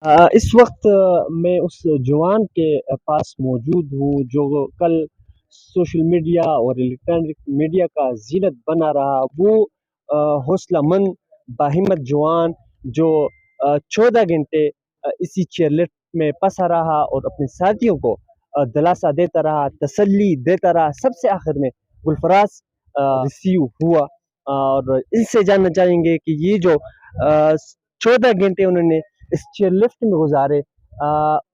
इस वक्त मैं उस जवान के पास मौजूद हूँ जो कल सोशल मीडिया और इलेक्ट्रॉनिक मीडिया का जीनत बना रहा। वो हौसलामंद बाहिम्मत जवान जो 14 घंटे इसी चेयरलिफ्ट में फंसा रहा और अपने साथियों को दिलासा देता रहा, तसल्ली देता रहा। सबसे आखिर में गुलफराज रिसीव हुआ और इनसे जानना चाहेंगे कि ये जो 14 घंटे उन्होंने इस चेयर लिफ्ट में गुजारे,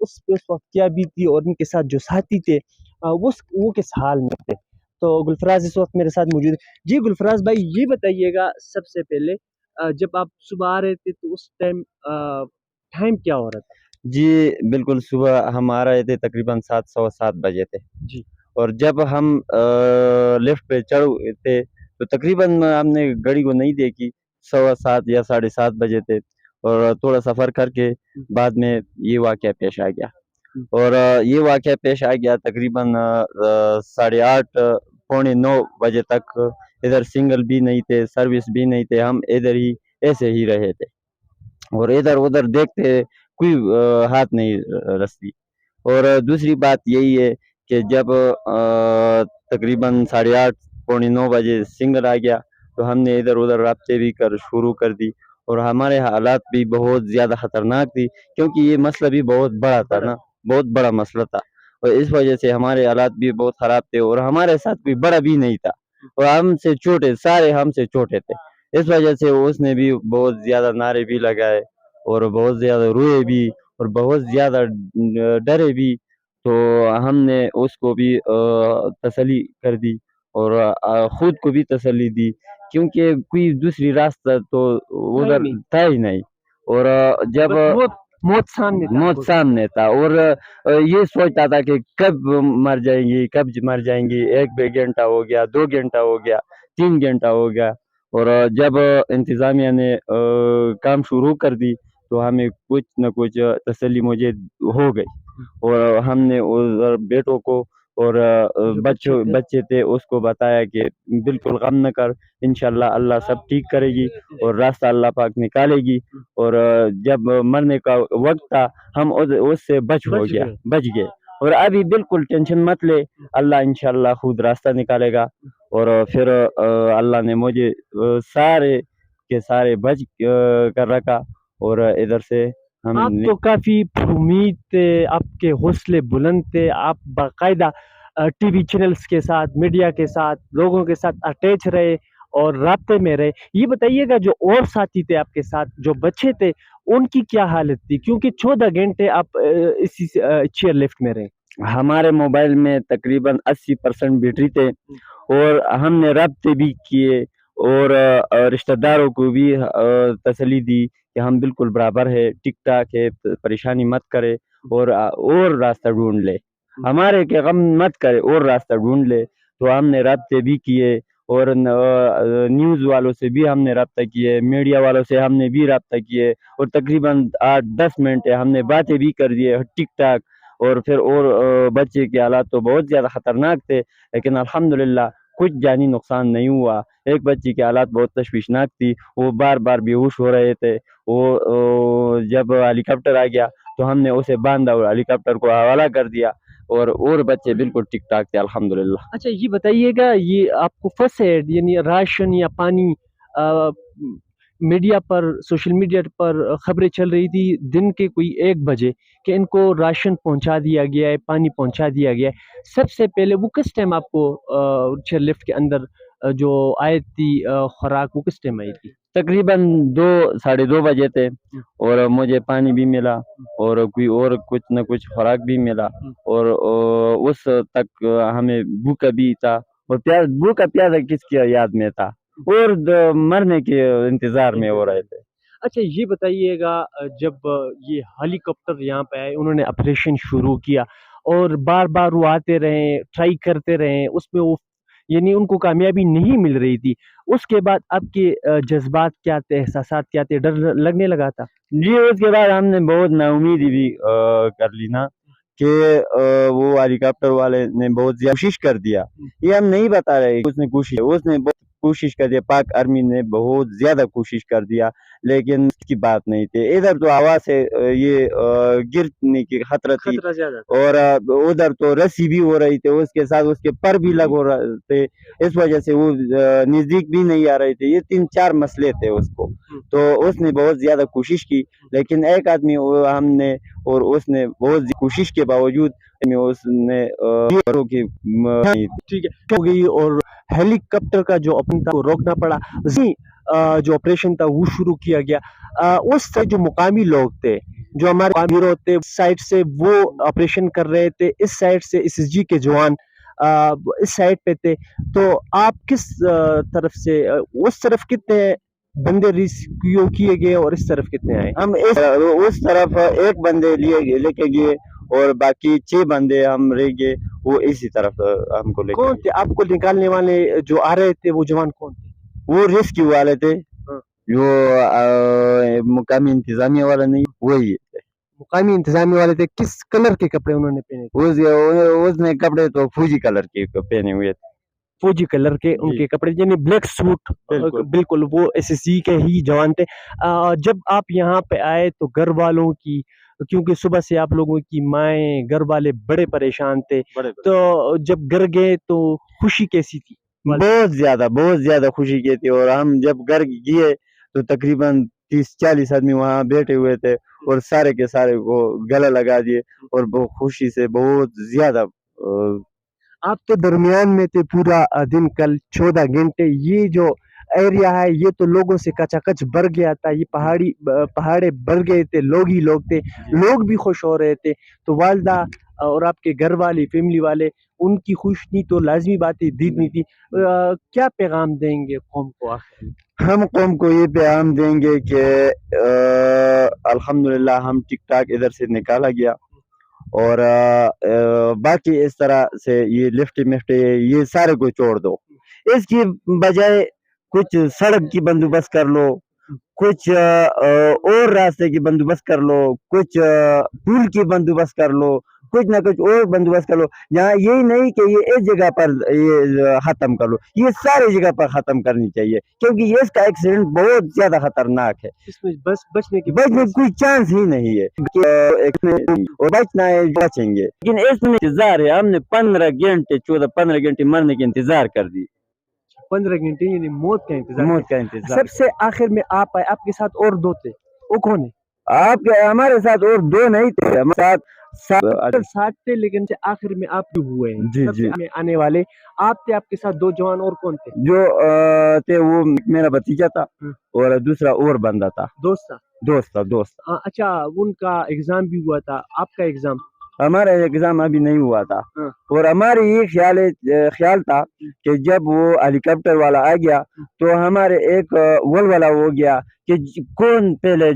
उस वक्त क्या बीती और उनके साथ जो साथी थे वो किस हाल में थे। तो गुलफराज इस वक्त मेरे साथ मौजूद है। जी गुलफराज भाई, ये बताइएगा सबसे पहले, जब आप सुबह आ रहे थे तो उस टाइम टाइम क्या हो रहा था? जी बिल्कुल, सुबह हम आ रहे थे तकरीबन 7 सवा 7 बजे थे। जी और जब हम लिफ्ट पे चढ़ थे तो तकरीबन हमने घड़ी को नहीं देखी, 7:15 या 7:30 बजे थे। और थोड़ा सफ़र करके बाद में ये वाक़या पेश आ गया। और ये वाक़या पेश आ गया तकरीबन 8:30 पौने 9 बजे तक। इधर सिग्नल भी नहीं थे, सर्विस भी नहीं थे, हम इधर ही ऐसे ही रहे थे और इधर उधर देखते, कोई हाथ नहीं रखती। और दूसरी बात यही है कि जब तकरीबन 8:30 पौने 9 बजे सिग्नल आ गया तो हमने इधर उधर राब्ते भी कर शुरू कर दी। और हमारे हालात भी बहुत ज़्यादा ख़तरनाक थी, क्योंकि ये मसला भी बहुत बड़ा था ना, बहुत बड़ा मसला था। और इस वजह से हमारे हालात भी बहुत ख़राब थे और हमारे साथ कोई बड़ा भी नहीं था और हमसे छोटे, सारे हमसे छोटे थे। इस वजह से उसने भी बहुत ज़्यादा नारे भी लगाए और बहुत ज़्यादा रोए भी और बहुत ज़्यादा डरे भी। तो हमने उसको भी तसल्ली कर दी और खुद को भी तसल्ली दी, क्योंकि कोई दूसरी रास्ता तो उधर नहीं, था ही नहीं। और जब बस मौत सामने था मौत आपको। सामने था और ये सोचता था कि कब मर जाएंगी, कब मर जाएंगी। 1 घंटा हो गया, 2 घंटा हो गया, 3 घंटा हो गया। और जब इंतज़ामिया ने काम शुरू कर दी तो हमें कुछ न कुछ तसल्ली मुझे हो गई। और हमने उस बेटों को और जो बच्चे बच्चों थे, बच्चे थे उसको बताया कि बिल्कुल गम न कर, इंशाल्लाह अल्लाह सब ठीक करेगी और रास्ता अल्लाह पाक निकालेगी। और जब मरने का वक्त था हम उससे बच गए। बच गए। और अभी बिल्कुल टेंशन मत ले, अल्लाह इंशाल्लाह खुद रास्ता निकालेगा। और फिर अल्लाह ने मुझे सारे के सारे बच कर रखा। और इधर से हम आप तो काफी उम्मीद थे, आपके हौसले बुलंद थे, आप बाकायदा टीवी चैनल्स के साथ, मीडिया के साथ, लोगों के साथ अटैच रहे और राब्ते में रहे। ये बताइएगा जो और साथी थे आपके साथ, जो बच्चे थे, उनकी क्या हालत थी? क्योंकि 14 घंटे आप इसी चेयर लिफ्ट में रहे। हमारे मोबाइल में तकरीबन 80% बैटरी थे और हमने रब्ते भी किए और रिश्तेदारों को भी तसल्ली दी कि हम बिल्कुल बराबर है, ठीक ठाक है, परेशानी मत करे और रास्ता ढूंढ ले, हमारे के गम मत करे और रास्ता ढूंढ ले। तो हमने रब्ते भी किए और न्यूज़ वालों से भी हमने रब्ता किए, मीडिया वालों से हमने भी रब्ता किए और तकरीबन 8-10 मिनट हमने बातें भी कर दिए ठीक ठाक। और फिर और बच्चे के हालात तो बहुत ज़्यादा ख़तरनाक थे, लेकिन अल्हम्दुलिल्लाह कुछ जानी नुकसान नहीं हुआ। एक बच्चे की हालात बहुत तशवीशनाक थी, वो बार-बार बेहोश हो रहे थे। वो जब हेलीकॉप्टर आ गया तो हमने उसे बाँधा और हेलीकॉप्टर को हवाला कर दिया और बच्चे बिल्कुल ठीक-ठाक थे अल्हम्दुलिल्लाह। अच्छा, ये बताइएगा, ये आपको फर्स्ट एड यानी राशन या पानी, अ, मीडिया पर, सोशल मीडिया पर खबरें चल रही थी दिन के कोई 1 बजे कि इनको राशन पहुंचा दिया गया है, पानी पहुंचा दिया गया है। सबसे पहले वो किस टाइम आपको चेयर लिफ्ट के अंदर जो आई थी खुराक, वो किस टाइम आई थी? तकरीबन 2 साढ़े 2 बजे थे और मुझे पानी भी मिला और कोई और कुछ न कुछ खुराक भी मिला। और उस तक हमें भूखा भी था और भूखा प्यासा किसकी याद में था और मरने के इंतजार में हो रहे थे। अच्छा, ये बताइएगा, जब ये हेलीकॉप्टर यहाँ पे आए, उन्होंने ऑपरेशन शुरू किया और बार-बार वो आते रहे, ट्राई करते रहे, उसमें वो यानी उनको कामयाबी नहीं मिल रही थी। उसके बाद आपके जज़्बात क्या थे, एहसासात क्या थे? डर लगने लगा था? जी, उसके बाद हमने बहुत नाउम्मीदी भी कर ली ना कि वो हेलीकॉप्टर वाले ने बहुत ज़्यादा कोशिश कर दिया। ये हम नहीं बता रहे कि उसने कोशिश, उसने बहुत कोशिश कर दिया, पाक आर्मी ने बहुत ज़्यादा कोशिश कर दिया, लेकिन इसकी बात नहीं थी। इधर तो हवा से ये गिरने की खतरा थी, खतरा ज्यादा था। और उधर तो रस्सी भी हो रही थी, उसके साथ उसके पर भी लग हो रहे थे, इस वजह से वो नज़दीक भी नहीं आ रहे थे। ये 3-4 मसले थे उसको, तो उसने बहुत ज़्यादा कोशिश की, लेकिन एक आदमी हमने और उसने बहुत कोशिश के बावजूद उसने ठीक है, हो गई, और हेलीकॉप्टर का जो ऑपरेशन था वो रोकना पड़ा। जो ऑपरेशन था वो शुरू किया गया। उस साइड जो मुकामी लोग थे, जो हमारे हीरो थे, साइड से वो ऑपरेशन कर रहे थे, इस साइड से एसएसजी के जवान इस साइड पे थे। तो आप किस तरफ से उस तरफ कितने बंदे रिस्क्यू किए गए और इस तरफ कितने आए? हम उस तरफ एक बंदे लेके गए, और बाकी 6 बंदे हम रह गए, वो इसी तरफ हमको लेके कौन थे आपको निकालने वाले जो आ रहे थे? वो जवान कौन थे? वो रेस्क्यू वाले थे, हाँ। जो मुकामी इंतजामिया वाला नहीं, वही है। मुकामी इंतजामी वाले थे। किस कलर के कपड़े उन्होंने पहने थे? उसने कपड़े तो फौजी कलर के पहने हुए थे। फौजी कलर के उनके कपड़े, यानी ब्लैक सूट। बिल्कुल। बिल्कुल वो एसएससी के ही जवान थे। जब आप यहाँ पे आए तो घर वालों की, क्योंकि सुबह से आप लोगों की माएँ, घर वाले बड़े परेशान थे, तो जब घर गए तो खुशी कैसी थी? बहुत ज्यादा खुशी की थी, और हम जब घर गए तो तकरीबन 30-40 आदमी वहाँ बैठे हुए थे, और सारे के सारे को गला लगा दिए, और बहुत खुशी से बहुत ज्यादा आप तो दरमियान में थे पूरा दिन, कल 14 घंटे। ये जो एरिया है ये तो लोगों से कचाकच भर गया था, ये पहाड़े भर गए थे, लोग ही लोग थे, लोग भी खुश हो रहे थे। तो वालदा और आपके घर वाले, फैमिली वाले, उनकी खुशनी तो लाजमी बात है, दीदनी थी। क्या पैगाम देंगे कौम को आखिर? हम कौम को ये पैगाम देंगे कि अल्हम्दुलिल्लाह हम ठीक ठाक इधर से निकाला गया, और बाकी इस तरह से ये लिफ्ट ये सारे को छोड़ दो, इसकी बजाय कुछ सड़क की बंदोबस्त कर लो, कुछ और रास्ते की बंदोबस्त कर लो, कुछ पुल की बंदोबस्त कर लो, कुछ ना कुछ और बंदोबस्त कर लो। यहाँ यही नहीं कि ये इस जगह पर ये खत्म कर लो, ये सारी जगह पर खत्म करनी चाहिए, क्योंकि ये इसका एक्सीडेंट बहुत ज्यादा खतरनाक है, इसमें बस बचने की कोई चांस ही नहीं है और बचना है, बचेंगे। लेकिन इसमें इंतजार है, हमने 15 घंटे मरने के इंतजार कर दी। 15 घंटे यानी मौत का इंतजार। सबसे आखिर में आप आए, आपके साथ और 2 थे, वो कौन है? हमारे साथ और 2 नहीं थे, हमारे साथ थे, लेकिन से आखिर में आप क्यों हुए हैं? जी। में आने वाले आप थे, आपके साथ 2 जवान, और कौन थे? जो थे वो मेरा भतीजा था, और दूसरा और बंदा था, दोस्त था। अच्छा, उनका एग्जाम भी हुआ था, आपका एग्जाम? हमारा एग्जाम अभी नहीं हुआ था, और हमारी ये ख्याल था कि जब वो हेलीकॉप्टर वाला आ गया तो हमारे एक वलवला हो गया कि कौन पहले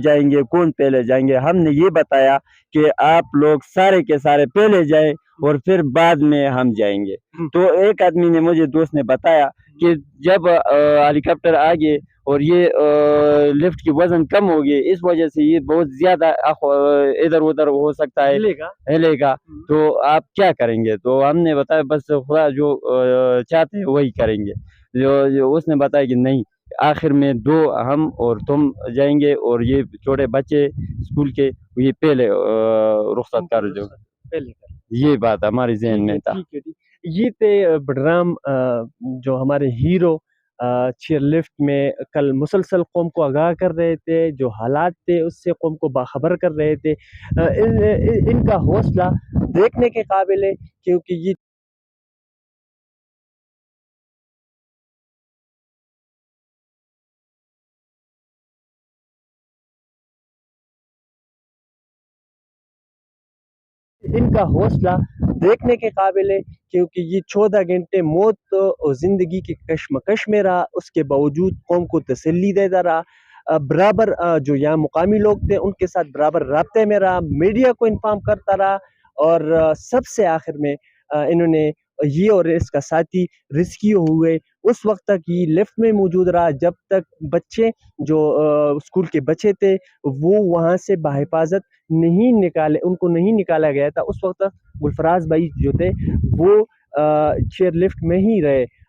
जाएंगे। हमने ये बताया कि आप लोग सारे के सारे पहले जाए, और फिर बाद में हम जाएंगे। तो एक आदमी ने, मुझे दोस्त ने बताया कि जब हेलीकॉप्टर आ गए और ये लिफ्ट की वजन कम हो गई, इस वजह से ये बहुत ज्यादा इधर उधर हो सकता है, हिलेगा, तो आप क्या करेंगे? तो हमने बताया बस खुदा जो चाहते हैं वही करेंगे। जो उसने बताया कि नहीं, आखिर में 2 हम और तुम जाएंगे, और ये छोटे बच्चे स्कूल के ये पहले रुखसत कर जो पहले, ये बात हमारे जहन में था। ये थे बडराम, जो हमारे हीरो चेयर लिफ्ट में कल मुसलसल कौम को आगाह कर रहे थे, जो हालात थे उससे कौम को बाखबर कर रहे थे। इनका हौसला देखने के काबिल है, क्योंकि ये इनका हौसला देखने के काबिल है, क्योंकि ये 14 घंटे मौत और ज़िंदगी की कशमकश में रहा, उसके बावजूद कौम को तसल्ली देता रहा। बराबर जो यहाँ मुकामी लोग थे उनके साथ बराबर राब्ते में रहा, मीडिया को इन्फॉर्म करता रहा, और सबसे आखिर में इन्होंने ये और इसका साथी रिस्क्यू हुए। उस वक्त तक ये लिफ्ट में मौजूद रहा जब तक बच्चे, जो स्कूल के बच्चे थे, वो वहाँ से बाहिफाजत उनको नहीं निकाला गया था। उस वक्त तक गुलफराज भाई जो थे वो चेयर लिफ्ट में ही रहे।